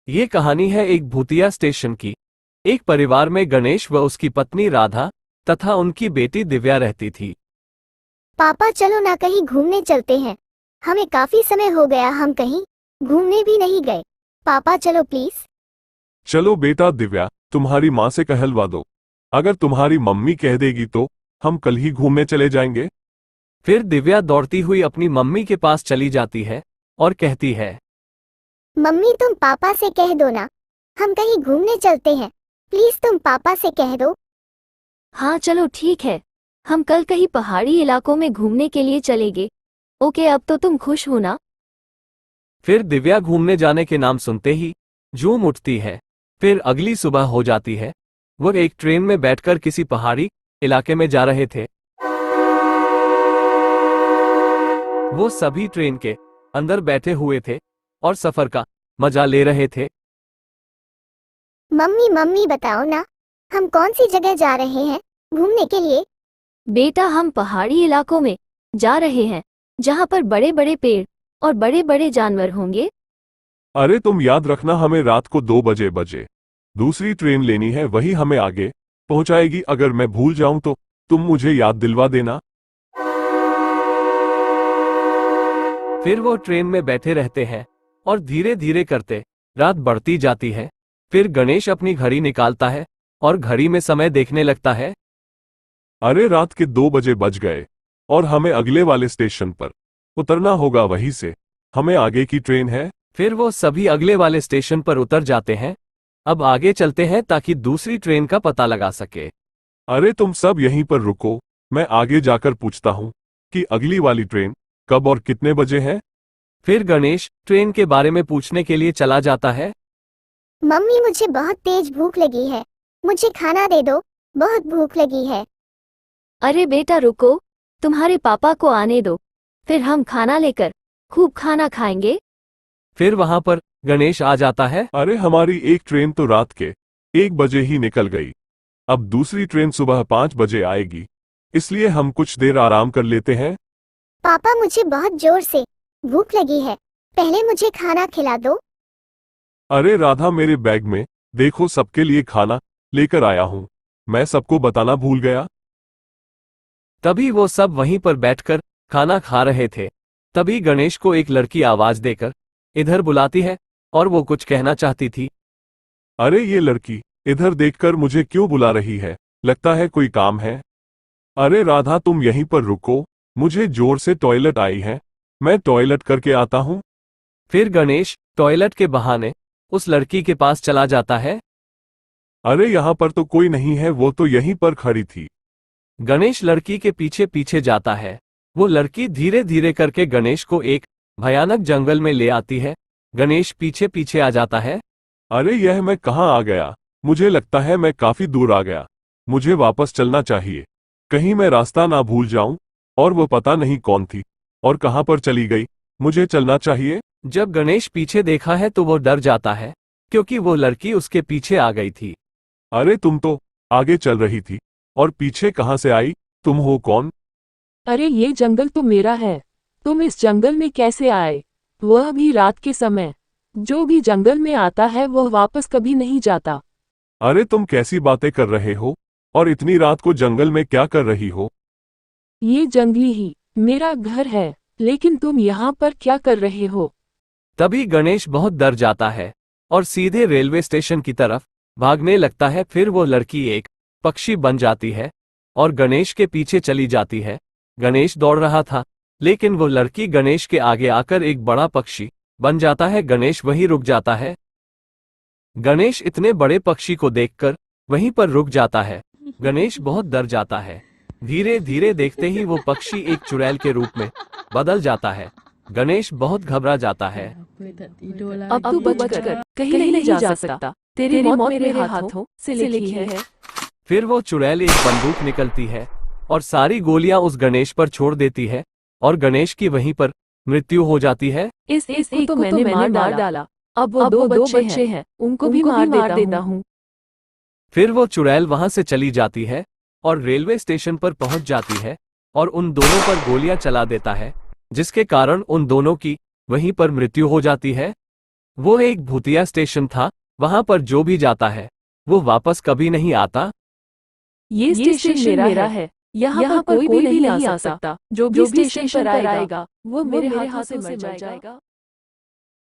ये कहानी है एक भूतिया स्टेशन की। एक परिवार में गणेश व उसकी पत्नी राधा तथा उनकी बेटी दिव्या रहती थी। पापा चलो ना कहीं घूमने चलते हैं। हमें काफी समय हो गया हम कहीं घूमने भी नहीं गए। पापा चलो प्लीज। चलो बेटा दिव्या, तुम्हारी माँ से कहलवा दो। अगर तुम्हारी मम्मी कह देगी तो हम कल ही घूमने चले जाएंगे। फिर दिव्या दौड़ती हुई अपनी मम्मी के पास चली जाती है और कहती है, मम्मी तुम पापा से कह दो ना, हम कहीं घूमने चलते हैं। प्लीज तुम पापा से कह दो। हाँ चलो ठीक है, हम कल कहीं पहाड़ी इलाकों में घूमने के लिए चलेंगे। ओके अब तो तुम खुश हो ना। फिर दिव्या घूमने जाने के नाम सुनते ही झूम उठती है। फिर अगली सुबह हो जाती है। वह एक ट्रेन में बैठकर किसी पहाड़ी इलाके में जा रहे थे। वो सभी ट्रेन के अंदर बैठे हुए थे और सफर का मजा ले रहे थे। मम्मी मम्मी बताओ ना, हम कौन सी जगह जा रहे हैं घूमने के लिए। बेटा हम पहाड़ी इलाकों में जा रहे हैं, जहाँ पर बड़े बड़े पेड़ और बड़े बड़े जानवर होंगे। अरे तुम याद रखना, हमें रात को 2 बजे दूसरी ट्रेन लेनी है, वही हमें आगे पहुंचाएगी। अगर मैं भूल जाऊं तो तुम मुझे याद दिलवा देना। फिर वो ट्रेन में बैठे रहते हैं और धीरे धीरे करते रात बढ़ती जाती है। फिर गणेश अपनी घड़ी निकालता है और घड़ी में समय देखने लगता है। अरे रात के 2 बजे बज गए और हमें अगले वाले स्टेशन पर उतरना होगा, वहीं से हमें आगे की ट्रेन है। फिर वो सभी अगले वाले स्टेशन पर उतर जाते हैं। अब आगे चलते हैं ताकि दूसरी ट्रेन का पता लगा सके। अरे तुम सब यहीं पर रुको, मैं आगे जाकर पूछता हूँ कि अगली वाली ट्रेन कब और कितने बजे है। फिर गणेश ट्रेन के बारे में पूछने के लिए चला जाता है। मम्मी मुझे बहुत तेज भूख लगी है, मुझे खाना दे दो, बहुत भूख लगी है। अरे बेटा रुको, तुम्हारे पापा को आने दो, फिर हम खाना लेकर खूब खाना खाएंगे। फिर वहां पर गणेश आ जाता है। अरे हमारी एक ट्रेन तो रात के 1 बजे ही निकल गई, अब दूसरी ट्रेन सुबह 5 बजे आएगी, इसलिए हम कुछ देर आराम कर लेते हैं। पापा मुझे बहुत जोर से भूख लगी है, पहले मुझे खाना खिला दो। अरे राधा, मेरे बैग में देखो, सबके लिए खाना लेकर आया हूँ, मैं सबको बताना भूल गया। तभी वो सब वहीं पर बैठकर खाना खा रहे थे। तभी गणेश को एक लड़की आवाज देकर इधर बुलाती है और वो कुछ कहना चाहती थी। अरे ये लड़की इधर देखकर मुझे क्यों बुला रही है, लगता है कोई काम है। अरे राधा तुम यहीं पर रुको, मुझे जोर से टॉयलेट आई है, मैं टॉयलेट करके आता हूँ। फिर गणेश टॉयलेट के बहाने उस लड़की के पास चला जाता है। अरे यहाँ पर तो कोई नहीं है, वो तो यहीं पर खड़ी थी। गणेश लड़की के पीछे पीछे जाता है। वो लड़की धीरे धीरे करके गणेश को एक भयानक जंगल में ले आती है। गणेश पीछे पीछे आ जाता है। अरे यह मैं कहाँ आ गया, मुझे लगता है मैं काफी दूर आ गया, मुझे वापस चलना चाहिए, कहीं मैं रास्ता ना भूल जाऊं। और वो पता नहीं कौन थी और कहाँ पर चली गई, मुझे चलना चाहिए। जब गणेश पीछे देखा है तो वो डर जाता है, क्योंकि वो लड़की उसके पीछे आ गई थी। अरे तुम तो आगे चल रही थी और पीछे कहाँ से आई, तुम हो कौन? अरे ये जंगल तो मेरा है, तुम इस जंगल में कैसे आए, वह भी रात के समय। जो भी जंगल में आता है वह वापस कभी नहीं जाता। अरे तुम कैसी बातें कर रहे हो, और इतनी रात को जंगल में क्या कर रही हो? ये जंगली ही मेरा घर है, लेकिन तुम यहाँ पर क्या कर रहे हो? तभी गणेश बहुत डर जाता है और सीधे रेलवे स्टेशन की तरफ भागने लगता है। फिर वो लड़की एक पक्षी बन जाती है और गणेश के पीछे चली जाती है। गणेश दौड़ रहा था, लेकिन वो लड़की गणेश के आगे आकर एक बड़ा पक्षी बन जाता है। गणेश वहीं रुक जाता है। गणेश इतने बड़े पक्षी को देखकर वहीं पर रुक जाता है। गणेश बहुत डर जाता है। धीरे धीरे देखते ही वो पक्षी एक चुड़ैल के रूप में बदल जाता है। गणेश बहुत घबरा जाता है। अब तू बचकर कहीं नहीं जा सकता, तेरी मौत मेरे हाथों से लिखी है। फिर वो चुड़ैल एक बंदूक निकलती है और सारी गोलियां उस गणेश पर छोड़ देती है और गणेश की वहीं पर मृत्यु हो जाती है। इस एक को मैंने मार डाला, अब वो दो बच्चे हैं, उनको भी मार देता हूँ। फिर वो चुड़ैल वहां से चली जाती है और रेलवे स्टेशन पर पहुंच जाती है और उन दोनों पर गोलियां चला देता है, जिसके कारण उन दोनों की वहीं पर मृत्यु हो जाती है। वो एक भूतिया स्टेशन था, वहां पर जो भी जाता है वो वापस कभी नहीं आता। ये स्टेशन मेरा है। यहाँ पर कोई भी नहीं आ सकता। जो भी स्टेशन पर आएगा वो मेरे हाथों से मर जाएगा।